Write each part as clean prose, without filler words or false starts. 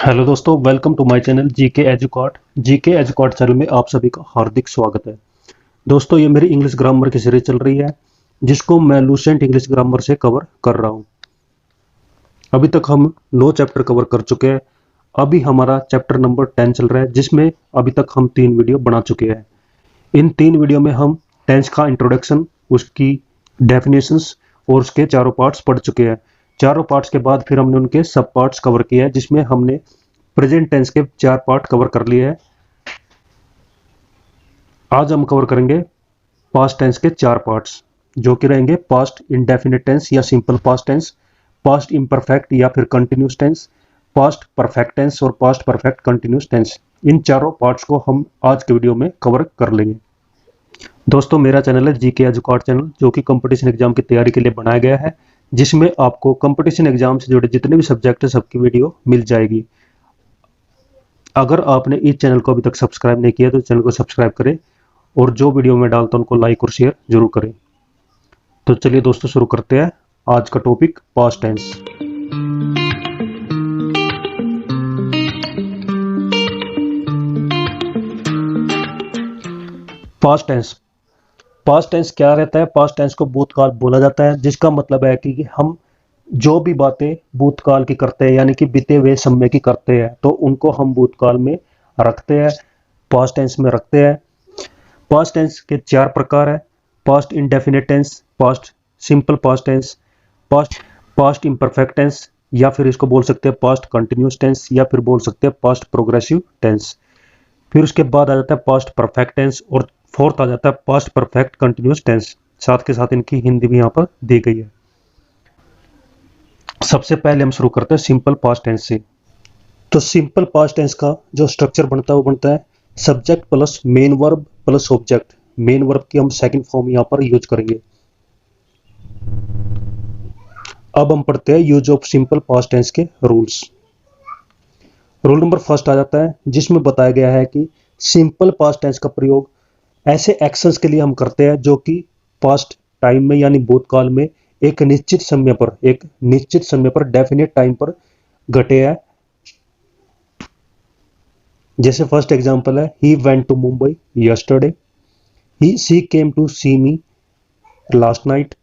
Hello दोस्तों, welcome to my channel GK educate channel में आप सभी का हार्दिक स्वागत है। दोस्तों, ये मेरी इंग्लिश ग्रामर की सीरीज चल रही है जिसको मैं लूसेंट इंग्लिश ग्रामर से कवर कर रहा हूँ। अभी तक हम 9 चैप्टर कवर कर चुके हैं। अभी हमारा चैप्टर नंबर 10 चल रहा है जिसमें अभी तक हम 3 वीडियो बना चुके हैं। इन 3 वीडियो में हम टेंस का इंट्रोडक्शन, उसकी डेफिनेशंस और उसके चारों पार्ट्स पढ़ चुके हैं। चारों पार्ट्स के बाद फिर हमने उनके सब पार्ट्स कवर किए हैं जिसमें हमने प्रेजेंट टेंस के 4 पार्ट कवर कर लिए हैं। आज हम कवर करेंगे पास्ट टेंस के 4 पार्ट्स जो कि रहेंगे पास्ट इंडेफिनिट टेंस या simple past tense, past imperfect या फिर continuous tense, past perfect tense और पास्ट परफेक्ट कंटिन्यूस टेंस। इन चारों पार्ट्स को हम आज के वीडियो में कवर कर लेंगे। दोस्तों, मेरा चैनल है जीके एजुकॉट चैनल जो कि कंपटीशन एग्जाम की तैयारी के लिए बनाया गया है, जिसमें आपको कंपटीशन एग्जाम से जुड़े जितने भी सब्जेक्ट है सबकी वीडियो मिल जाएगी। अगर आपने इस चैनल को अभी तक सब्सक्राइब नहीं किया तो चैनल को सब्सक्राइब करें और जो वीडियो में डालता हूं उनको लाइक और शेयर जरूर करें। तो चलिए दोस्तों, शुरू करते हैं आज का topic past tense. Past tense, past tense क्या रहता है? पास्ट टेंस को भूतकाल बोला जाता है, जिसका मतलब है कि हम जो भी बातें भूतकाल की करते हैं यानी कि बीते हुए समय की करते हैं तो उनको हम भूतकाल में रखते हैं, पास्ट टेंस में रखते हैं। पास्ट टेंस के 4 प्रकार है: past indefinite tense, past simple past tense, past imperfect tense या फिर इसको बोल सकते हैं पास्ट कंटिन्यूस टेंस या फिर बोल सकते हैं पास्ट प्रोग्रेसिव टेंस। फिर उसके बाद आ जाता है पास्ट परफेक्ट टेंस और फोर्थ आ जाता है पास्ट परफेक्ट कंटिन्यूस टेंस। साथ के साथ इनकी हिंदी भी यहाँ पर दी गई है। सबसे पहले हम शुरू करते हैं सिंपल पास्ट टेंस से। तो सिंपल पास्ट टेंस का जो स्ट्रक्चर बनता है वो बनता है subject plus main verb plus object. Main verb की हम सेकंड फॉर्म यहां पर यूज करेंगे। अब हम पढ़ते हैं use of simple past tense के रूल्स। रूल नंबर फर्स्ट आ जाता है जिसमें बताया गया है कि सिंपल पास्ट टेंस का प्रयोग ऐसे एक्शंस के लिए हम करते हैं जो कि पास्ट टाइम में यानी भूतकाल में एक निश्चित समय पर डेफिनेट टाइम पर घटे हैं। जैसे फर्स्ट एग्जांपल है he went to Mumbai yesterday, she came to see me last night,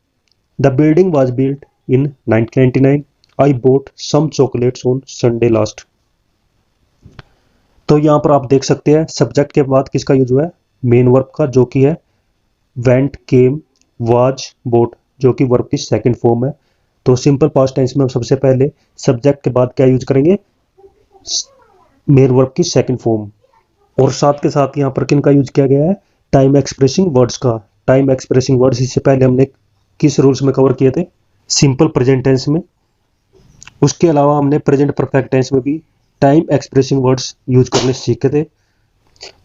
the building was built in 1999, I bought some chocolates on Sunday last. तो यहां पर आप देख सकते हैं सब्जेक्ट के बाद किसका यूज हुआ है? मेन वर्ब का, जो कि है वेंट, केम, वाज, बोट, जो कि वर्ब की सेकंड फॉर्म है। तो सिंपल पास्ट टेंस में हम सबसे पहले सब्जेक्ट के बाद क्या यूज करेंगे? मेन वर्ब की सेकंड फॉर्म। और साथ के साथ यहाँ पर किन का यूज किया गया है? टाइम एक्सप्रेसिंग वर्ड्स का। टाइम एक्सप्रेसिंग वर्ड्स इससे पहले हमने किस रूल्स में कवर किए थे? सिंपल प्रेजेंट टेंस में। उसके अलावा हमने प्रेजेंट परफेक्ट टेंस में भी टाइम एक्सप्रेसिंग वर्ड्स यूज करने सीखे थे।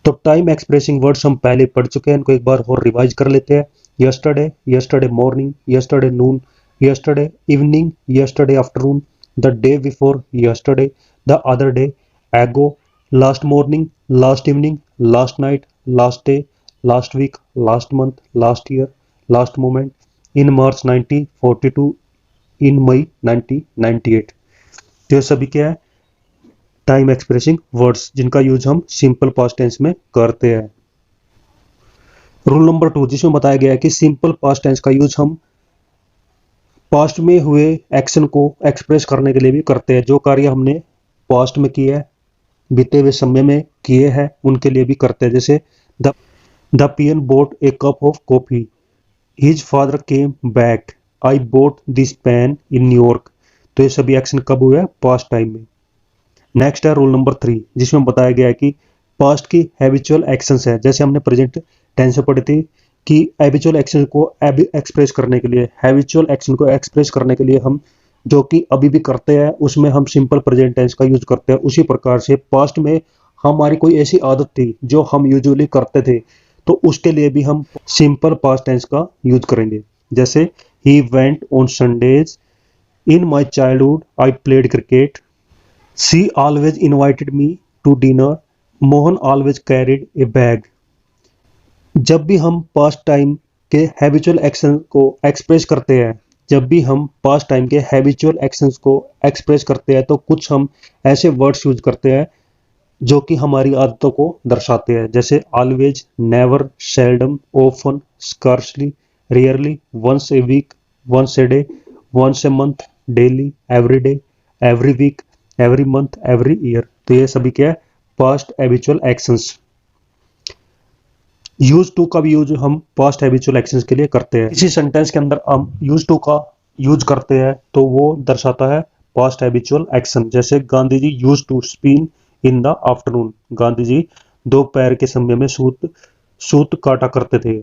तो टाइम एक्सप्रेसिंग वर्ड्स हम पहले पढ़ चुके हैं, इनको एक बार और रिवाइज कर लेते हैं। Yesterday, yesterday morning, yesterday noon, yesterday evening, yesterday afternoon, the day before yesterday, the other day, ago, last morning, last evening, last night, last day, last week, last month, last year, last moment, in March 1942, in May 1998। तो ये सभी क्या है? Time expressing words जिनका use हम simple past tense में करते हैं। रूल नंबर 2 जिसमें बताया गया है कि सिंपल पास्ट टेंस का यूज हम पास्ट में हुए एक्शन को एक्सप्रेस करने के लिए भी करते हैं। जो कार्य हमने पास्ट में किए है, बीते हुए समय में किए हैं, उनके लिए भी करते हैं। जैसे the peon boat A cup of coffee, his father came back, I boat this pain in New York. तो ये सभी एक्शन कब हुए? पास्ट टाइम में। नेक्स्ट है रूल नंबर 3 जिसमें बताया गया है कि पास्ट की हैबिचुअल एक्शंस है। जैसे हमने प्रेजेंट टेंस से पढ़ी थी कि हैबिचुअल एक्शन को एक्सप्रेस करने के लिए, हैबिचुअल एक्शन को एक्सप्रेस करने के लिए हम जो कि अभी भी करते हैं उसमें हम सिंपल प्रेजेंट टेंस का यूज करते हैं। उसी प्रकार से पास्ट में हमारी कोई ऐसी आदत थी जो हम यूजुअली करते थे तो उसके लिए भी हम सिंपल पास्ट टेंस का यूज करेंगे। जैसे he went on Sundays, in my childhood I played cricket, she always invited me to dinner, Mohan always carried a bag. जब भी हम पास्ट टाइम के हैबिचुअल एक्शन को एक्सप्रेस करते हैं जब भी हम पास्ट टाइम के हैबिचुअल एक्शंस को एक्सप्रेस करते हैं तो कुछ हम ऐसे वर्ड्स यूज करते हैं जो कि हमारी आदतों को दर्शाते हैं, जैसे always, never, seldom, often, scarcely, rarely, once a week, once a day, once a month, daily, every day, every week, every month, every year. तो ये सभी क्या है, past habitual actions. Use to का भी यूज हम पास्ट हैबिचुअल एक्शंस के लिए करते हैं। किसी सेंटेंस के अंदर हम यूज टू का यूज करते हैं तो वो दर्शाता है पास्ट हैबिचुअल एक्शन। जैसे Gandhi ji use to spin in the afternoon, Gandhi ji दोपहर के समय में सूत काटा करते थे।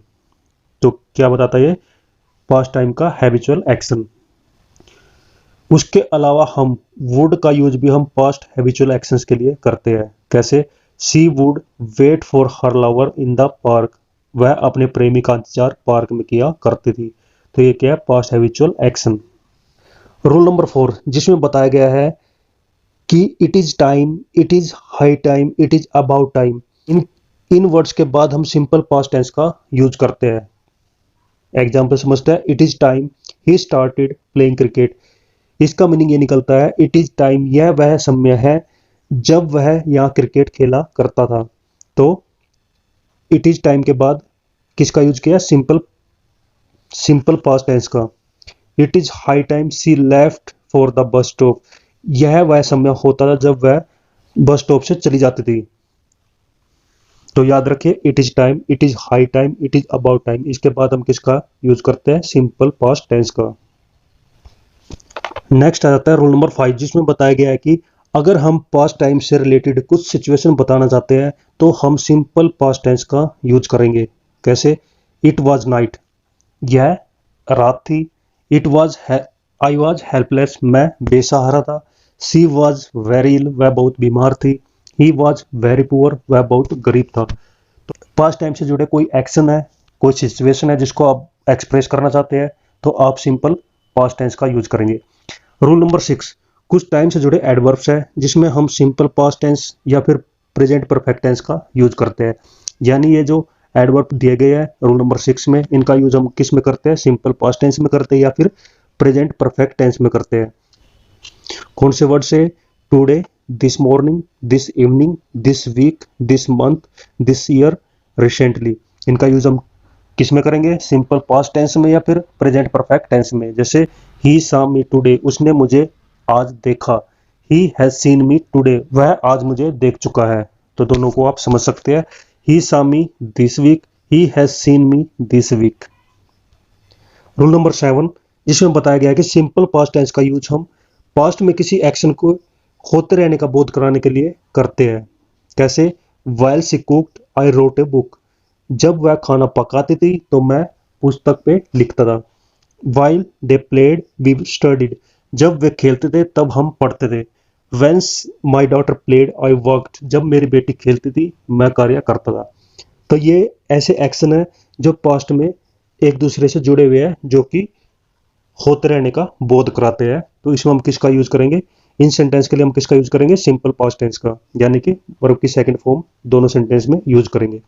तो क्या बताता है, पास्ट टाइम का हैबिचुअल एक्शन। उसके अलावा हम वुड का यूज भी हम पास्ट हैबिचुअल एक्शंस के लिए करते हैं। कैसे, she would wait for her lover in the park, वह अपने प्रेमी का इंतजार पार्क में किया करती थी। तो ये क्या है, past habitual action. Rule number 4 जिसमें बताया गया है कि it is time, it is high time, it is about time, in words के बाद हम सिंपल पास्ट टेंस का यूज करते हैं। एग्जाम्पल समझते हैं, it is time he started playing cricket. इसका मीनिंग ये निकलता है, इट इज टाइम, यह वह समय है जब वह यहाँ क्रिकेट खेला करता था। तो इट इज टाइम के बाद किसका यूज किया, सिंपल पास्ट टेंस का। It is high time she left for the bus stop, यह वह समय होता था जब वह बस स्टॉप से चली जाती थी। तो याद रखिए, it is time, it is high time, it is about time, इसके बाद हम किसका यूज करते हैं, सिंपल पास्ट टेंस का। नेक्स्ट आ जाता है रूल नंबर 5 जिसमें बताया गया है कि अगर हम पास्ट टाइम से रिलेटेड कुछ सिचुएशन बताना चाहते हैं तो हम सिंपल पास्ट टेंस का यूज करेंगे। कैसे, इट वॉज नाइट, यह रात थी। It was I was helpless, मैं बेसहारा था। सी वॉज वेरी इल, वह बहुत बीमार थी। ही वॉज वेरी पुअर, वह बहुत गरीब था। तो पास्ट टाइम से जुड़े कोई एक्शन है, कोई सिचुएशन है जिसको आप एक्सप्रेस करना चाहते हैं तो आप सिंपल पास्ट टेंस का यूज करेंगे। रूल नंबर 6 कुछ टाइम से जुड़े एडवर्ब्स है जिसमें हम सिंपल पास्ट टेंस या फिर प्रेजेंट परफेक्ट टेंस का यूज करते हैं। यानी ये जो एडवर्ब दिए गए हैं रूल नंबर 6 में, इनका यूज हम किस में करते हैं, सिंपल पास्ट टेंस में करते हैं या फिर प्रेजेंट परफेक्ट टेंस में करते हैं। कौन से वर्ड से, today, this morning, this evening, this week, this month, this year, recently, इनका यूज हम किस में करेंगे, सिंपल पास्ट टेंस में या फिर प्रेजेंट परफेक्ट टेंस में। जैसे ही सॉ मी टुडे, उसने मुझे आज देखा। ही हैज सीन मी टुडे, वह आज मुझे देख चुका है। तो दोनों को आप समझ सकते हैं, he saw me this week, he has seen me this week. Rule number 7 जिसमें बताया गया है कि सिंपल पास्ट टेंस का यूज हम पास्ट में किसी एक्शन को होते रहने का बोध कराने के लिए करते हैं। कैसे, while she cooked I wrote a book, जब वह खाना पकाती थी तो मैं पुस्तक पे लिखता था। While they played we studied, जब वे खेलते थे तब हम पढ़ते थे। Whence my daughter played I worked, जब मेरी बेटी खेलती थी मैं कार्य करता था। तो ये ऐसे एक्शन है जो पास्ट में एक दूसरे से जुड़े हुए हैं, जो कि होते रहने का बोध कराते हैं। तो इसमें हम किसका यूज करेंगे, इन सेंटेंस के लिए हम किसका यूज करेंगे, सिंपल पास्ट टेंस का, यानी कि वर्ब की सेकंड फॉर्म दोनों सेंटेंस में यूज करेंगे।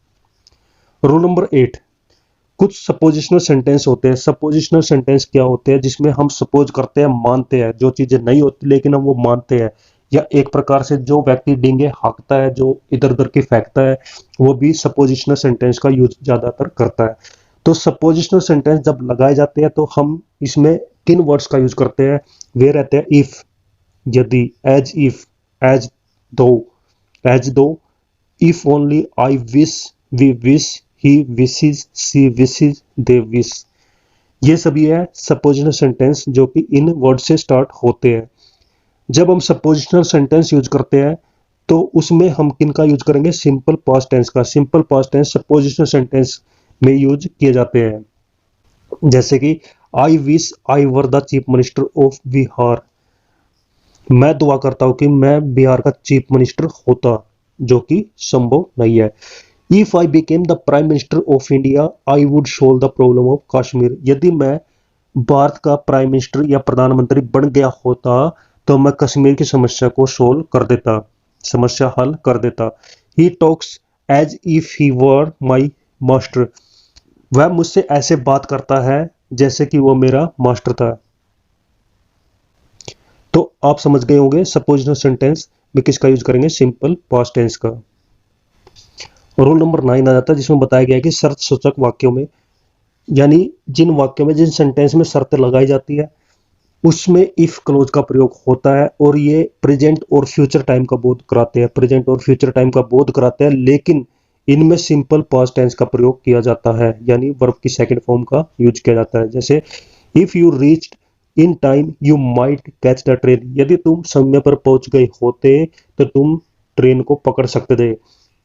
रूल नंबर 8 कुछ सपोजिशनल सेंटेंस होते हैं। सपोजिशनल सेंटेंस क्या होते हैं, जिसमें हम सपोज करते हैं, मानते हैं, जो चीजें नहीं होती लेकिन हम वो मानते हैं, या एक प्रकार से जो व्यक्ति डींगे हाँकता है, जो इधर उधर की फेंकता है, वो भी सपोजिशनल सेंटेंस का यूज ज्यादातर करता है। तो सपोजिशनल सेंटेंस जब लगाए जाते हैं तो हम इसमें किन वर्ड्स का यूज करते हैं, वे रहते हैं इफ, यदि, as if, as though, if only, I wish, we wish, he wishes, she wishes, they wish। ये सभी है सपोजिशनल सेंटेंस जो कि इन वर्ड से स्टार्ट होते हैं। जब हम सपोजिशनल सेंटेंस यूज करते हैं तो उसमें हम किन का यूज करेंगे, सिंपल पास्ट टेंस का। Simple past tense suppositional sentence में यूज किए जाते हैं। जैसे कि I wish I were the chief minister of Bihar, मैं दुआ करता हूं कि मैं बिहार का चीफ मिनिस्टर होता, जो कि संभव नहीं है। If I became the Prime Minister of India, I would solve the problem of Kashmir। यदि मैं भारत का प्राइम मिनिस्टर या प्रधानमंत्री बन गया होता तो मैं कश्मीर की समस्या को सोल्व कर देता, समस्या हल कर देता। He talks as if he were my master। वह मुझसे ऐसे बात करता है जैसे कि वो मेरा मास्टर था। तो आप समझ गए होंगे सपोजिशनल सेंटेंस में किसका यूज करेंगे, सिंपल पास्ट टेंस का। रूल नंबर 9 आ जाता है जिसमें बताया गया है कि शर्त सूचक वाक्यों में, यानी जिन वाक्यों में, जिन सेंटेंस में शर्त लगाई जाती है उसमें इफ क्लोज का प्रयोग होता है, और ये प्रेजेंट और फ्यूचर टाइम का बोध कराते हैं, प्रेजेंट और फ्यूचर टाइम का बोध कराते हैं, लेकिन इनमें सिंपल पास्ट टेंस का प्रयोग किया जाता है, यानी वर्ब की सेकंड फॉर्म का यूज किया जाता है। जैसे if you reached in time you might catch the train, यदि तुम समय पर पहुंच गए होते तो तुम ट्रेन को पकड़ सकते थे।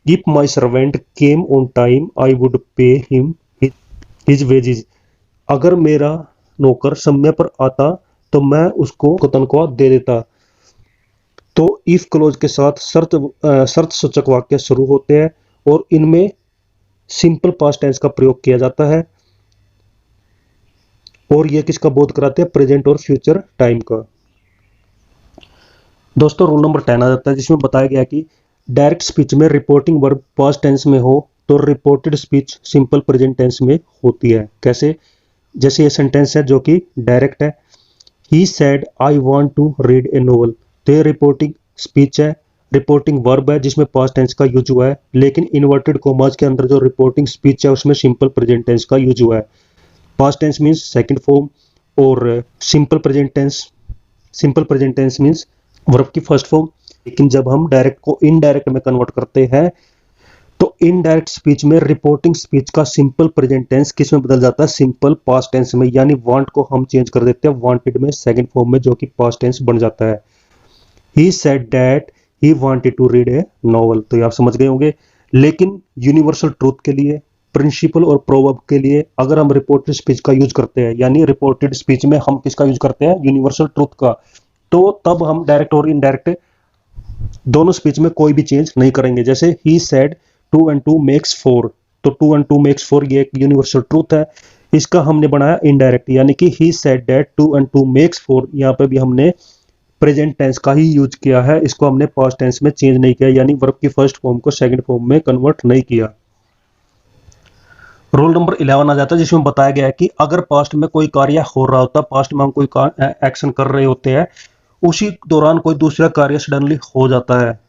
If my servant came on time I would pay him his wages, अगर मेरा नौकर समय पर आता तो मैं उसको तनख्वाह दे देता। तो इफ क्लोज के साथ शर्त सूचक वाक्य शुरू होते हैं और इनमें सिंपल पास्ट टेंस का प्रयोग किया जाता है, और ये किसका बोध कराते हैं, प्रेजेंट और फ्यूचर टाइम का। दोस्तों रूल नंबर 10 आ जाता है जिसमें बताया गया कि डायरेक्ट स्पीच में रिपोर्टिंग वर्ब पास्ट टेंस में हो तो reported speech simple present tense में होती है। कैसे, जैसे ये सेंटेंस है जो कि डायरेक्ट है, he said I want to read a novel, तो ये रिपोर्टिंग स्पीच है, रिपोर्टिंग वर्ब है जिसमें पास्ट टेंस का यूज हुआ है, लेकिन इन्वर्टेड कॉमास के अंदर जो रिपोर्टिंग स्पीच है उसमें सिंपल प्रेजेंट टेंस का यूज हुआ है। Past tense means second form, और simple present tense means verb की फर्स्ट फॉर्म। लेकिन जब हम डायरेक्ट को इनडायरेक्ट में कन्वर्ट करते हैं तो इनडायरेक्ट स्पीच में रिपोर्टिंग स्पीच का सिंपल प्रेजेंट टेंस किस में बदल जाता है, सिंपल पास्ट टेंस में, यानी वांट को हम चेंज कर देते हैं वांटेड में सेकंड फॉर्म में, जो कि पास्ट टेंस बन जाता है। He said that he wanted to read a novel, तो ये आप समझ गए होंगे। लेकिन यूनिवर्सल ट्रूथ के लिए, प्रिंसिपल और प्रोवर्ब के लिए अगर हम रिपोर्टेड स्पीच का यूज करते हैं, यानी रिपोर्टेड स्पीच में हम किसका यूज करते हैं, यूनिवर्सल ट्रूथ का, तो तब हम डायरेक्ट और इनडायरेक्ट दोनों स्पीच में कोई भी चेंज नहीं करेंगे। जैसे ही सेड 2 and 2 makes 4, तो 2 and 2 makes 4 ये एक यूनिवर्सल ट्रूथ है, इसका हमने बनाया इनडायरेक्ट, यानी कि ही सेड दैट 2 and 2 makes 4, यहाँ पे भी हमने प्रेजेंट टेंस का ही यूज किया है, इसको हमने पास्ट टेंस में चेंज नहीं किया, यानी वर्ब की फर्स्ट फॉर्म को सेकंड फॉर्म में कन्वर्ट नहीं किया। रूल नंबर 11 आ जाता है जिसमें बताया गया है कि अगर पास्ट में कोई कार्य हो रहा होता, पास्ट में हम कोई एक्शन कर रहे होते हैं, उसी दौरान कोई दूसरा कार्य सडनली हो जाता है,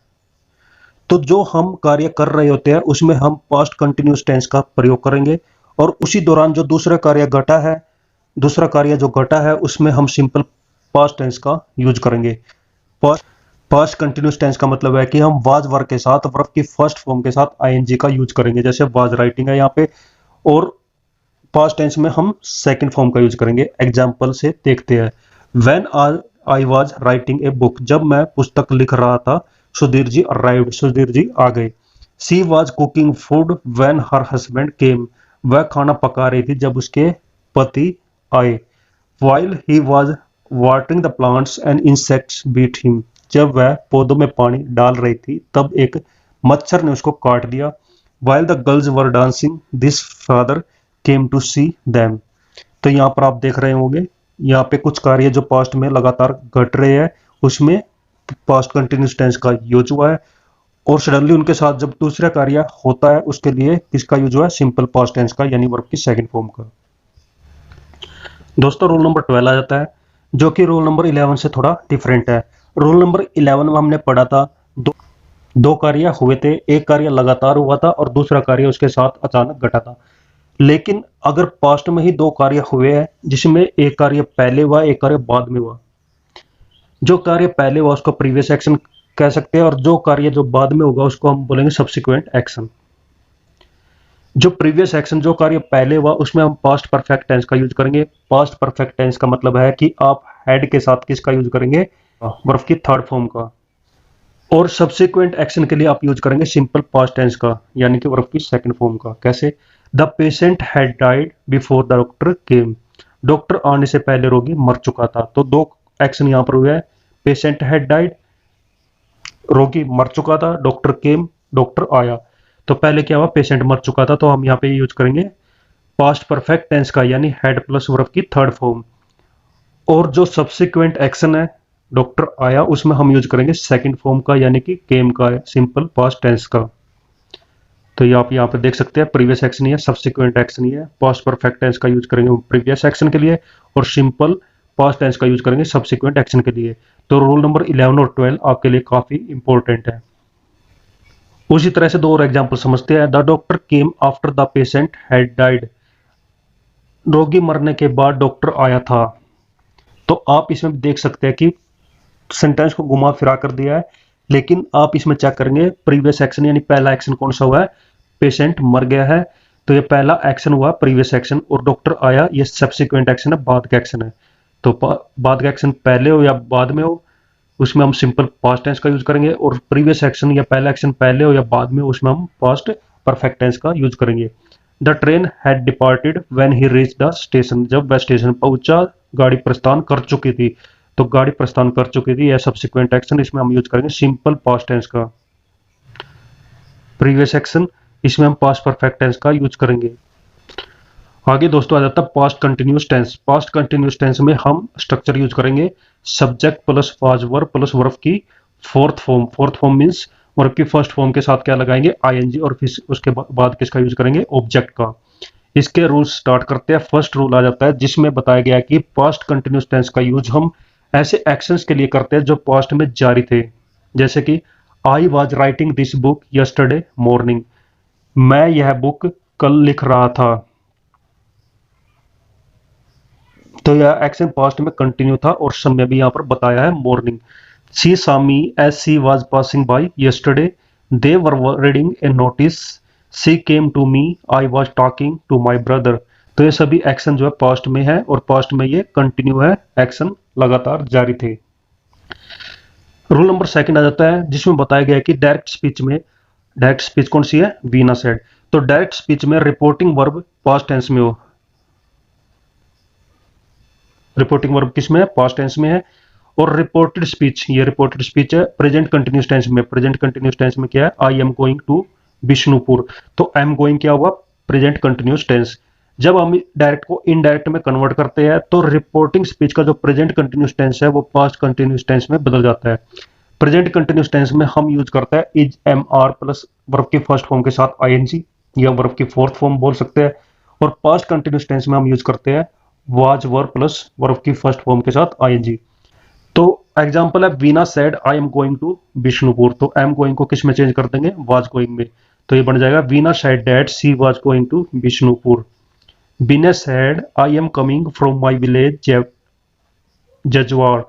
तो जो हम कार्य कर रहे होते हैं उसमें हम पास्ट कंटिन्यूस टेंस का प्रयोग करेंगे, और उसी दौरान जो दूसरा कार्य जो घटा है उसमें हम सिंपल पास्ट टेंस का यूज करेंगे। पास्ट कंटिन्यूस टेंस का मतलब है कि हम वाज वर्ब के साथ वर्ब की फर्स्ट फॉर्म के साथ आईएनजी का यूज करेंगे, जैसे वाज राइटिंग है यहाँ पे, और पास्ट टेंस में हम सेकंड फॉर्म का यूज करेंगे। एग्जांपल से देखते हैं, when I was writing a book, जब मैं पुस्तक लिख रहा था, सुधीर जी अराइव्ड, सुधीर जी आ गए। She was cooking food when her husband came, वह खाना पका रही थी जब उसके पति आए। While he was watering the plants and insects beat him, जब वह पौधों में पानी डाल रही थी तब एक मच्छर ने उसको काट दिया। While the girls were dancing this father came to see them, तो यहाँ पर आप देख रहे होंगे यहाँ पे कुछ कार्य जो पास्ट में लगातार घट रहे हैं उसमें पास्ट कंटिन्यूस टेंस का यूज हुआ है, और सडनली उनके साथ जब दूसरा कार्य होता है उसके लिए किसका यूज हुआ है, सिंपल पास्ट टेंस का, यानी वर्ब की सेकंड फॉर्म का। दोस्तों रूल नंबर 12 आ जाता है जो कि रूल नंबर 11 से थोड़ा डिफरेंट है। रूल नंबर 11 में हमने पढ़ा था दो कार्य हुए थे, एक कार्य लगातार हुआ था और दूसरा कार्य उसके साथ अचानक घटा था। लेकिन अगर पास्ट में ही दो कार्य हुए हैं जिसमें एक कार्य पहले हुआ एक कार्य बाद में हुआ, जो कार्य पहले हुआ उसको प्रीवियस एक्शन कह सकते हैं, और जो कार्य जो बाद में होगा उसको हम बोलेंगे सब्सिक्वेंट एक्शन। जो प्रीवियस एक्शन जो कार्य पहले हुआ उसमें हम पास्ट परफेक्ट टेंस का यूज करेंगे। पास्ट परफेक्ट टेंस का मतलब है कि आप हैड के साथ किसका यूज करेंगे, वर्ब की थर्ड फॉर्म का, और सब्सिक्वेंट एक्शन के लिए आप यूज करेंगे सिंपल पास्ट टेंस का, यानी कि वर्ब की सेकंड फॉर्म का। कैसे, the patient had died before the doctor came, doctor आने से पहले रोगी मर चुका था। तो दो एक्शन यहाँ पर हुए हैं, पेशेंट हैड डाइड, रोगी मर चुका था, डॉक्टर केम, डॉक्टर आया। तो पहले क्या हुआ, पेशेंट मर चुका था, तो हम यहाँ पे यूज करेंगे पास्ट परफेक्ट टेंस का, यानी हैड प्लस वर्ब की थर्ड फॉर्म। और जो सब्सिक्वेंट एक्शन है डॉक्टर आया, उसमें हम यूज करेंगे सेकंड फॉर्म का, यानी कि केम का, सिंपल पास्ट टेंस का। तो ये आप यहाँ पे देख सकते हैं प्रीवियस एक्शन ही है, सब्सिक्वेंट एक्शन ही है। पास्ट परफेक्ट टेंस का यूज करेंगे प्रीवियस एक्शन के लिए और सिंपल पास्ट टेंस का यूज करेंगे सब्सिक्वेंट एक्शन के लिए। तो रूल नंबर 11 और 12 आपके लिए काफी इंपॉर्टेंट है। उसी तरह से दो और एग्जाम्पल समझते हैं। The doctor came after the patient had died. रोगी मरने के बाद डॉक्टर आया था। तो आप इसमें देख सकते हैं कि सेंटेंस को घुमा फिरा कर दिया है, लेकिन आप इसमें चेक करेंगे प्रीवियस एक्शन यानी पहला एक्शन कौन सा हुआ है, पेशेंट मर गया है, तो ये पहला एक्शन हुआ प्रीवियस एक्शन, और डॉक्टर आया ये सब्सिक्वेंट एक्शन है, बाद का एक्शन है। तो बाद का एक्शन पहले हो या बाद में हो उसमें हम सिंपल पास्ट टेंस का यूज करेंगे, और प्रीवियस एक्शन या पहला एक्शन पहले हो या बाद में उसमें हम पास्ट परफेक्ट टेंस का यूज करेंगे। The train had departed when he reach the station. जब वह स्टेशन पहुंचा गाड़ी प्रस्थान कर चुकी थी। तो गाड़ी प्रस्थान कर चुकी थी, यह सब्सिक्वेंट एक्शन, इसमें हम यूज करेंगे सिंपल पास्ट टेंस का। प्रीवियस एक्शन इसमें हम पास्ट परफेक्ट टेंस का यूज करेंगे। आगे दोस्तों आ जाता है past continuous tense. Past continuous tense में हम स्ट्रक्चर यूज करेंगे subject plus was verb plus verb की fourth form. Fourth form means verb की फर्स्ट फॉर्म के साथ क्या लगाएंगे, आईएनजी, और फिर उसके बाद किसका यूज करेंगे, ऑब्जेक्ट का। इसके रूल्स स्टार्ट करते हैं। फर्स्ट रूल आ जाता है जिसमें बताया गया है कि पास्ट कंटिन्यूअस टेंस का यूज हम ऐसे एक्शंस के लिए करते हैं जो पास्ट में जारी थे। जैसे कि I was writing this book yesterday morning. मैं यह बुक कल लिख रहा था। तो यह एक्शन पास्ट में कंटिन्यू था और समय भी यहां पर बताया है morning. She saw me as she was passing by yesterday. They were reading a notice. She came to me. I was talking to my brother. तो ये सभी एक्शन जो है पास्ट में है और पास्ट में ये कंटिन्यू है, एक्शन लगातार जारी थे। रूल नंबर सेकंड आ जाता है जिसमें बताया गया है कि डायरेक्ट स्पीच में, डायरेक्ट स्पीच कौन सी है, वीना सेड। तो डायरेक्ट स्पीच में रिपोर्टिंग वर्ब पास्ट टेंस में हो। रिपोर्टिंग वर्ब किस में है, पास्ट टेंस में है। और रिपोर्टेड स्पीच, ये रिपोर्टेड स्पीच है प्रेजेंट कंटिन्यूअस टेंस में। प्रेजेंट कंटिन्यूअस टेंस में क्या है, I am going to Bishnupur. तो आई एम गोइंग क्या हुआ, प्रेजेंट कंटिन्यूअस टेंस। जब हम डायरेक्ट को इनडायरेक्ट में कन्वर्ट करते हैं तो रिपोर्टिंग स्पीच का जो प्रेजेंट कंटिन्यूअस टेंस है वो पास्ट कंटिन्यूअस टेंस में बदल जाता है। प्रेजेंट कंटिन्यूअस टेंस में हम यूज करते हैं is am are plus verb की फर्स्ट फॉर्म के साथ आईएनजी या वर्ब की फोर्थ फॉर्म बोल सकते हैं। और पास्ट कंटिन्यूअस टेंस में हम यूज करते हैं वाज वर्ब प्लस वर्ब की फर्स्ट फॉर्म के साथ आईएनजी। तो एग्जांपल है Veena said I am going to Bishnupur. तो आई एम गोइंग को किस में चेंज कर देंगे, वाज गोइंग में। तो ये बन जाएगा Veena said that she was going to Bishnupur. Beena said I am coming from my village Jajwar.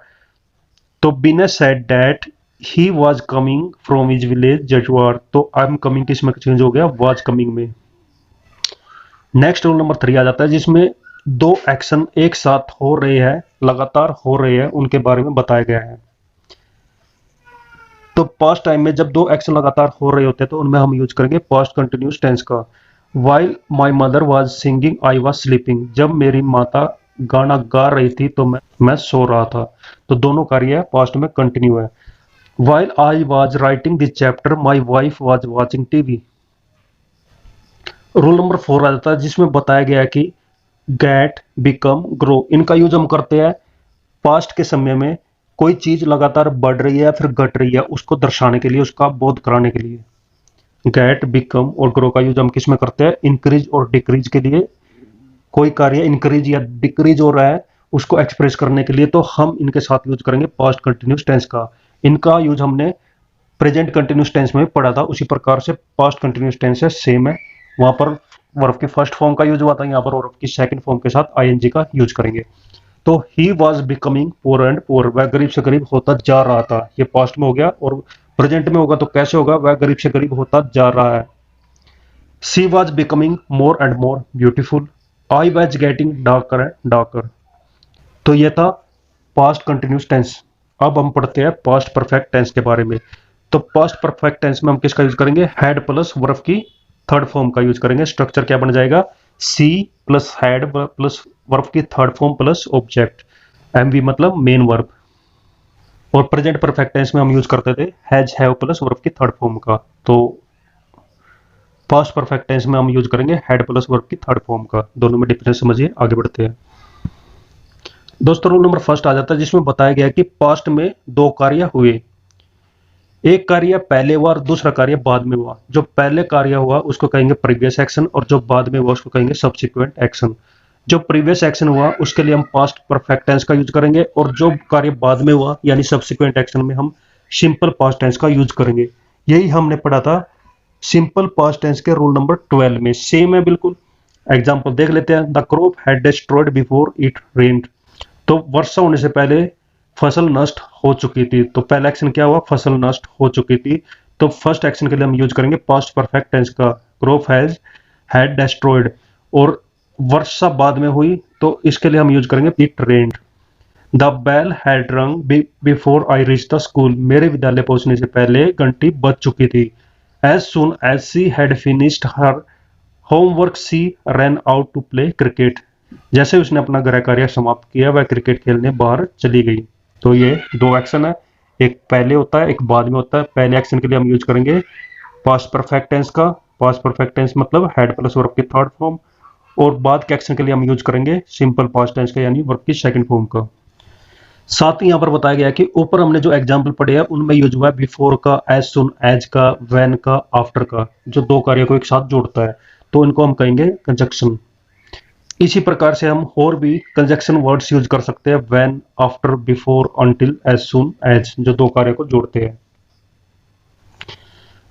तो Beena said that he was coming from his village Jajwar. तो आई एम कमिंग किस में चेंज हो गया, वाज कमिंग में। नेक्स्ट रूल नंबर 3 आ जाता है जिसमें दो एक्शन एक साथ हो रहे हैं, लगातार हो रहे हैं, उनके बारे में बताया गया है। तो पास्ट टाइम में जब दो एक्शन लगातार हो रहे होते हैं तो उनमें हम यूज करेंगे पास्ट कंटिन्यूअस टेंस का। While my mother was singing I was sleeping. जब मेरी माता गाना गा रही थी तो मैं सो रहा था। तो दोनों कार्य पास्ट में कंटिन्यू है। While I was writing this chapter my wife was watching TV. Rule number 4 आ जाता है जिसमें बताया गया है कि गेट, बिकम, ग्रो, इनका यूज हम करते हैं पास्ट के समय में कोई चीज लगातार बढ़ रही है या फिर घट रही है उसको दर्शाने के लिए, उसका बोध कराने के लिए। गेट, बिकम और ग्रो का यूज हम किस में करते हैं, इंक्रीज और डिक्रीज के लिए। कोई कार्य इंक्रीज या डिक्रीज हो रहा है उसको एक्सप्रेस करने के लिए तो हम इनके साथ यूज करेंगे पास्ट कंटिन्यूअस टेंस का। इनका यूज हमने प्रेजेंट कंटिन्यूअस टेंस में पढ़ा था, उसी प्रकार से पास्ट कंटिन्यूअस टेंस है, सेम है। वहां पर वर्ब की फर्स्ट फॉर्म का यूज हुआ था, यहाँ पर वर्ब की सेकंड फॉर्म के साथ आईएनजी का यूज करेंगे। तो he was becoming poor and poor, वह गरीब से गरीब होता जा रहा था। ये पास्ट में हो गया और प्रेजेंट में होगा तो कैसे होगा, वह गरीब से गरीब होता जा रहा है। She was becoming more and more beautiful. I was getting darker and darker. तो ये था पास्ट कंटिन्यूअस टेंस। अब हम पढ़ते हैं पास्ट परफेक्ट टेंस के बारे में। तो पास्ट परफेक्ट टेंस में हम किसका यूज करेंगे, हैड प्लस वर्ब की थर्ड फॉर्म का यूज करेंगे। स्ट्रक्चर क्या बन जाएगा, C plus had plus verb की third form plus object. MV मतलब मेन वर्ब। और प्रेजेंट परफेक्ट टेंस में हम यूज करते थे हैज, हैव प्लस वर्ब की थर्ड फॉर्म का। तो पास्ट परफेक्ट टेंस में हम यूज करेंगे हैड प्लस वर्ब की थर्ड फॉर्म का। दोनों में डिफरेंस समझिए, आगे बढ़ते हैं। दोस्तों रूल नंबर फर्स्ट आ जाता है जिसमें बताया गया कि पास्ट में दो कार्य हुए। एक कार्य पहले हुआ और दूसरा कार्य बाद में हुआ। जो पहले कार्य हुआ उसको कहेंगे प्रीवियस एक्शन और जो बाद में हुआ उसको कहेंगे सब्सिक्वेंट एक्शन। जो प्रीवियस एक्शन हुआ उसके लिए हम पास्ट परफेक्ट टेंस का यूज करेंगे, और जो कार्य बाद में हुआ यानी सब्सिक्वेंट एक्शन में हम सिंपल पास्ट टेंस का यूज करेंगे। यही हमने पढ़ा था सिंपल पास्ट टेंस के रूल नंबर 12 में, सेम है बिल्कुल। एग्जांपल देख लेते हैं। The crop had destroyed before it रेन्ड। तो वर्षा होने से पहले फसल नष्ट हो चुकी थी। तो पहला एक्शन क्या हुआ, फसल नष्ट हो चुकी थी। तो फर्स्ट एक्शन के लिए हम यूज करेंगे पास्ट परफेक्ट टेंस का, क्रॉप हैड डिस्ट्रॉयड। और वर्षा बाद में हुई तो इसके लिए हम यूज करेंगे it rained. The bell had rung before I reach the school. मेरे विद्यालय पहुंचने से पहले घंटी बज चुकी थी। As soon as she had finished her homework she run out to play cricket. जैसे उसने अपना गृह कार्य समाप्त किया वह क्रिकेट खेलने बाहर चली गई। तो ये दो एक्शन है, एक पहले होता है एक बाद में होता है। पहले एक्शन के लिए हम यूज करेंगे पास्ट परफेक्ट टेंस का, पास्ट परफेक्ट टेंस मतलब हैड प्लस वर्ब की थर्ड फॉर्म, और बाद के एक्शन के लिए हम यूज करेंगे सिंपल पास्ट टेंस का यानी वर्ब की सेकंड फॉर्म का। साथ ही यहाँ पर बताया गया कि ऊपर हमने जो एग्जाम्पल पढ़े हैं उनमें यूज हुआ है बिफोर का, एज सुन एज का, व्हेन का, आफ्टर का, जो दो कार्यों को एक साथ जोड़ता है। तो इनको हम कहेंगे कंजक्शन। इसी प्रकार से हम और भी कंजक्शन वर्ड्स यूज कर सकते हैं, when, after, before, until, as soon as, जो दो कार्यों को जोड़ते हैं।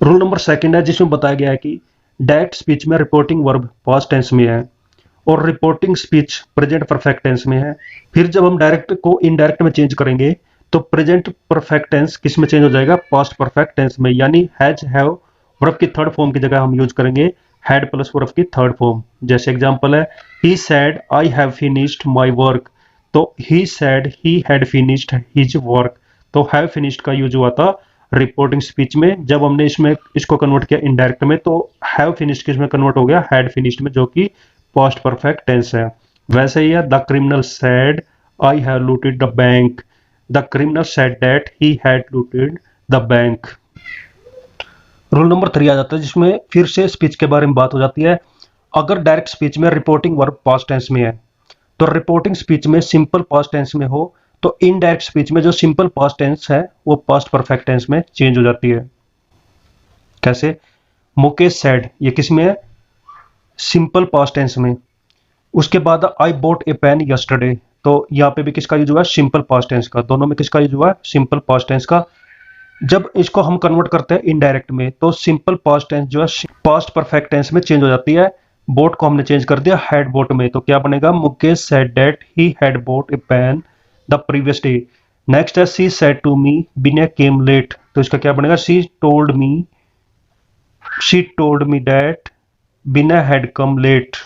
रूल नंबर सेकंड है जिसमें बताया गया है कि डायरेक्ट स्पीच में रिपोर्टिंग वर्ब पास्ट टेंस में है और reporting speech present perfect tense में है। फिर जब हम डायरेक्ट को इनडायरेक्ट में चेंज करेंगे तो प्रेजेंट परफेक्ट टेंस किस में चेंज हो जाएगा, पास्ट परफेक्ट टेंस में, यानी हैज हैव वर्ब की थर्ड फॉर्म की जगह हम यूज करेंगे हैड प्लस वर्ब की थर्ड फॉर्म। जैसे एग्जांपल है he said I have finished my work. तो he said he had finished his work. तो हैव फिनिश्ड का यूज हुआ था रिपोर्टिंग स्पीच में। जब हमने इसमें इसको कन्वर्ट किया इनडायरेक्ट में तो हैव फिनिश्ड किस में कन्वर्ट हो गया, हैड फिनिश्ड में, जो कि पास्ट परफेक्ट टेंस है। वैसे ही है the criminal said I have looted the bank. The criminal said that he had looted the bank. Rule number 3 आ जाता है जिसमें फिर से स्पीच के बारे में बात हो जाती है। अगर डायरेक्ट स्पीच में रिपोर्टिंग वर्ब पास्ट टेंस में है तो रिपोर्टिंग स्पीच में सिंपल पास्ट टेंस में हो तो इनडायरेक्ट स्पीच में जो सिंपल पास्ट टेंस है वो पास्ट परफेक्ट टेंस में चेंज हो जाती है। कैसे, मुकेश सेड, ये किस में है, सिंपल पास्ट टेंस में। उसके बाद आई बोट ए पेन यस्टरडे, तो यहाँ पे भी किसका यूज हुआ है, सिंपल पास्ट टेंस का। दोनों में किसका यूज हुआ है, सिंपल पास्ट टेंस का। जब इसको हम कन्वर्ट करते हैं इनडायरेक्ट में तो सिंपल पास्ट टेंस जो है पास्ट परफेक्ट टेंस में चेंज हो जाती है। बोट को हमने चेंज कर दिया हैड बोट में, तो क्या बनेगा, Mukesh said that he had bought a pen the previous day. Next है she said to me Bina came late, तो इसका क्या बनेगा, she told me that Bina had come late.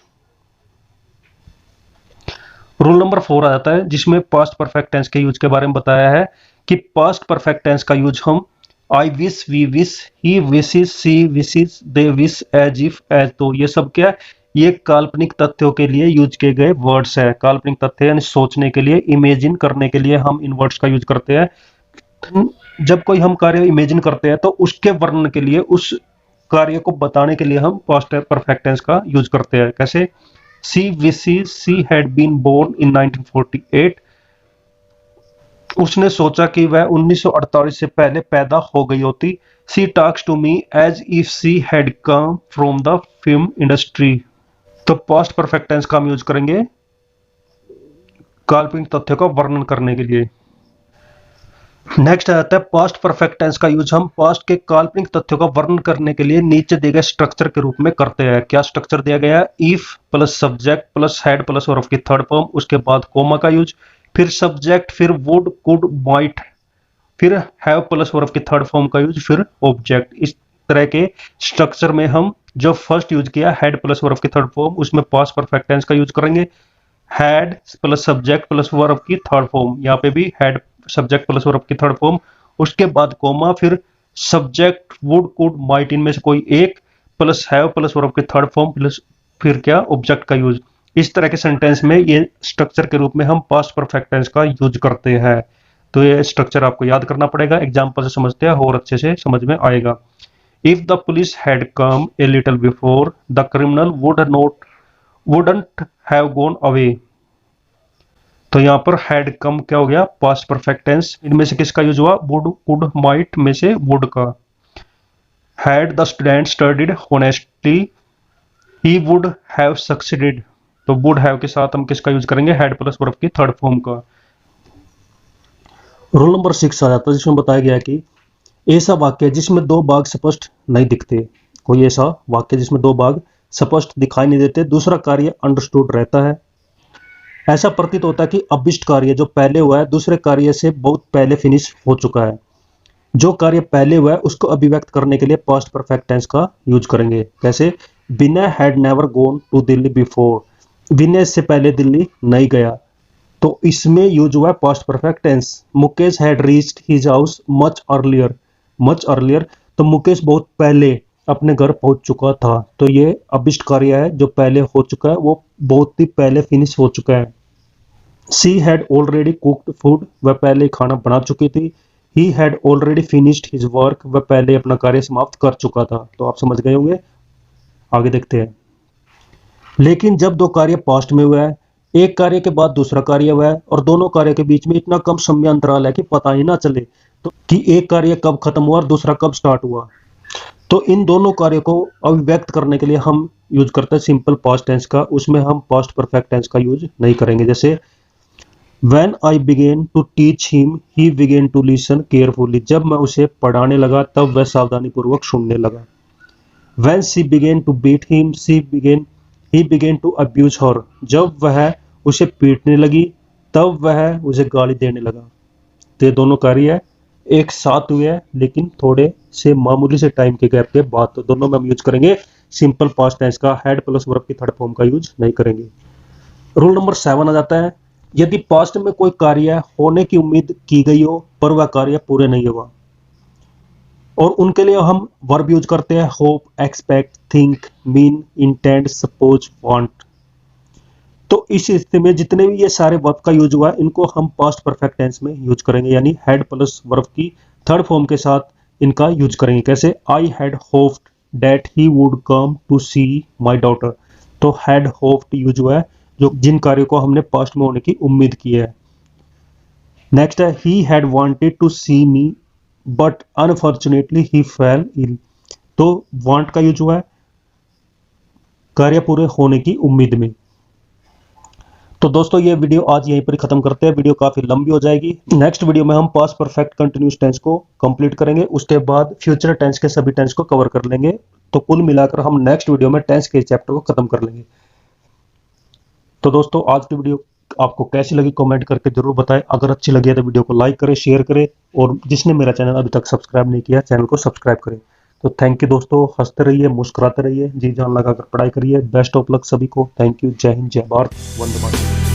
Rule number 4 आ जाता है जिसमें पास्ट परफेक्ट टेंस के यूज के बारे में बताया है कि पास्ट परफेक्ट टेंस का यूज हम I wish, we wish, he wishes, she wishes, they wish, as if, as, तो ये सब क्या है, ये काल्पनिक तथ्यों के लिए यूज किए गए वर्ड्स है। काल्पनिक तथ्य यानी सोचने के लिए, इमेजिन करने के लिए हम इन वर्ड्स का यूज करते हैं। जब कोई हम कार्य इमेजिन करते हैं तो उसके वर्णन के लिए, उस कार्य को बताने के लिए हम पास्ट परफेक्ट टेंस का यूज करते हैं। कैसे, she wishes she had been born in 1948, उसने सोचा कि वह 1948 से पहले पैदा हो गई होती। She talks to me as if she had come from the film industry, तो पास्ट परफेक्ट टेंस का हम यूज करेंगे काल्पनिक तथ्य का वर्णन करने के लिए। नेक्स्ट आता है पास्ट परफेक्ट टेंस का यूज हम पास्ट के काल्पनिक तथ्यों का वर्णन करने के लिए नीचे दिए गए स्ट्रक्चर के रूप में करते हैं। क्या स्ट्रक्चर दिया गया है, if plus subject plus had plus verb की थर्ड फॉर्म, उसके बाद कोमा का यूज, फिर सब्जेक्ट, फिर वुड, कुड, माइट, फिर हैव प्लस वर्ब की थर्ड फॉर्म का यूज, फिर ऑब्जेक्ट। इस तरह के स्ट्रक्चर में हम जो फर्स्ट यूज किया हैड प्लस वर्ब की थर्ड फॉर्म, उसमें पास्ट परफेक्ट टेंस का यूज करेंगे। Had plus subject plus verb की थर्ड फॉर्म, यहाँ पे भी हैड सब्जेक्ट प्लस वर्ब की थर्ड फॉर्म, उसके बाद कोमा, फिर सब्जेक्ट, वुड, कुड, माइट, इनमें से कोई एक, प्लस हैव प्लस वर्ब की थर्ड फॉर्म, प्लस फिर क्या, ऑब्जेक्ट का यूज। इस तरह के सेंटेंस में ये स्ट्रक्चर के रूप में हम पास्ट परफेक्ट टेंस का यूज करते हैं। तो ये स्ट्रक्चर आपको याद करना पड़ेगा, एग्जांपल से समझते हैं और अच्छे से समझ में आएगा। If the police had come a little before the criminal wouldn't have gone away, तो यहां पर हैड कम क्या हो गया, पास्ट परफेक्ट टेंस। इनमें से किसका यूज हुआ, वुड, कुड, माइट में से वुड का। Had the student studied honestly he would have succeeded, तो वुड हैव के साथ हम किसका यूज करेंगे, हैड प्लस वर्ब की थर्ड फॉर्म का। रूल नंबर 6 आ जाता है जिसमें बताया गया है कि ऐसा वाक्य जिसमें दो भाग स्पष्ट नहीं दिखते, कोई ऐसा वाक्य जिसमें दो भाग स्पष्ट दिखाई नहीं देते, दूसरा कार्य अंडरस्टूड रहता है। ऐसा प्रतीत होता है कि अभिष्ट कार्य जो पहले हुआ है दूसरे कार्य से बहुत पहले फिनिश हो चुका है। जो कार्य पहले हुआ है उसको अभिव्यक्त करने के लिए पास्ट परफेक्ट टेंस का यूज करेंगे। कैसे, Vinay had never gone to Delhi before, Vinay से पहले दिल्ली नहीं गया, तो इसमें यूज हुआ है past perfect tense. Mukesh had reached his house much earlier, much earlier, तो मुकेश बहुत पहले अपने घर पहुंच चुका था, तो ये अभिष्ट कार्य है जो पहले हो चुका है, वो बहुत ही पहले फिनिश हो चुका है। She had already cooked food, वह पहले खाना बना चुकी थी। He had already finished his work, वह पहले अपना कार्य समाप्त कर चुका था। तो आप समझ गए होंगे, आगे देखते हैं। लेकिन जब दो कार्य पास्ट में हुआ है, एक कार्य के बाद दूसरा कार्य हुआ है और दोनों कार्य के बीच में इतना कम समय अंतराल है कि पता ही ना चले तो कि एक कार्य कब खत्म हुआ और दूसरा कब स्टार्ट हुआ, तो इन दोनों कार्यों को अभिव्यक्त करने के लिए हम यूज करते हैं सिंपल पास्ट टेंस का, उसमें हम पास्ट परफेक्ट टेंस का यूज नहीं करेंगे। जैसे When I began to teach him, he began to listen carefully. जब मैं उसे पढ़ाने लगा तब वह सावधानी पूर्वक सुनने लगा। When she began to beat him, he began to abuse her. जब वह उसे पीटने लगी तब वह उसे गाली देने लगा। तो ये दोनों कार्य एक साथ हुए हैं लेकिन थोड़े से मामूली से टाइम के गैप के बाद, तो दोनों में हम यूज करेंगे सिंपल पास्ट टेंस का, हैड प्लस वर्ब की थर्ड फॉर्म का यूज नहीं करेंगे। रूल नंबर 7 आ जाता है, यदि पास्ट में कोई कार्य होने की उम्मीद की गई हो पर वह कार्य पूरे नहीं हुआ और उनके लिए हम वर्ब यूज करते हैं hope, expect, think, mean, intend, suppose, want. तो इस स्थिति में जितने भी ये सारे वर्ब का यूज हुआ है इनको हम पास्ट परफेक्ट टेंस में यूज करेंगे, यानी हैड प्लस वर्ब की थर्ड फॉर्म के साथ इनका यूज करेंगे। कैसे, I had hoped that he would come to see my daughter, तो हैड होप्ड यूज हुआ है जो जिन कार्यों को हमने पास्ट में होने की उम्मीद की है। नेक्स्ट है, he had wanted to see me but unfortunately he fell ill, तो वांट का यूज हुआ है कार्य पूरे होने की उम्मीद में। तो दोस्तों ये वीडियो आज यहीं पर खत्म करते हैं, वीडियो काफी लंबी हो जाएगी। नेक्स्ट वीडियो में हम पास्ट परफेक्ट कंटिन्यूअस टेंस को कंप्लीट करेंगे, उसके बाद फ्यूचर टेंस के सभी टेंस को कवर कर लेंगे। तो कुल मिलाकर हम नेक्स्ट वीडियो में टेंस के चैप्टर को खत्म कर लेंगे। तो दोस्तों आज की वीडियो आपको कैसी लगी कमेंट करके जरूर बताएं। अगर अच्छी लगी है तो वीडियो को लाइक करें, शेयर करें और जिसने मेरा चैनल अभी तक सब्सक्राइब नहीं किया चैनल को सब्सक्राइब करें। तो थैंक यू दोस्तों, हंसते रहिए, मुस्कुराते रहिए, जी जान लगाकर पढ़ाई करिए। बेस्ट ऑफ लक सभी को। Thank you. जय हिंद, जय भारत, वंदे मातरम।